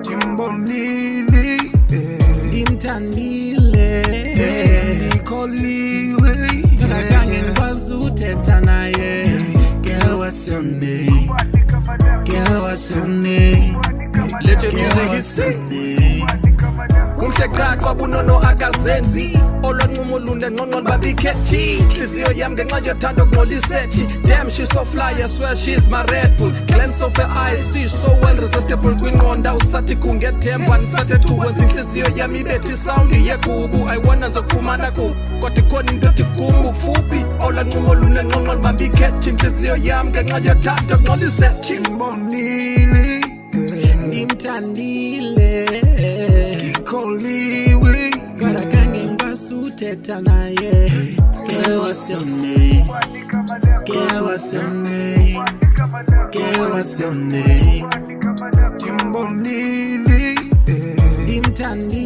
Jimbonile, ngimthandile, ngikoliwe, ngakanye ngikwazi uthetha naye. Girl, what's your name? Girl, what's your name? Let your music hit. Umhle qaqwa bunono akazenzi olwanqumo lunde ngqonqo babikhethi inhliziyo yami ngenxa yothando kungqolisethi. Damn, she's so fly, I swear she's my Red Bull. Glance of her eyes, she's so well irresistible. Kwingqonda usathi kungethemba nisathe thuwenza inhliziyo yami ibethi sound yegubu. Ayiwona zokufumana ku kodwa ikhona into ethi kum ufuphi olwanqumo lunde ngqonqo babikhethi inhliziyo yami ngenxa yothando kungqolisethi. Jimbonile, ngimthandile, ngikoliwe, ngakanye ngikwazi uthetha naye. Girl, what's your name? Girl, what's your name? Girl, what's your name? Jimbonile, ngimthandile.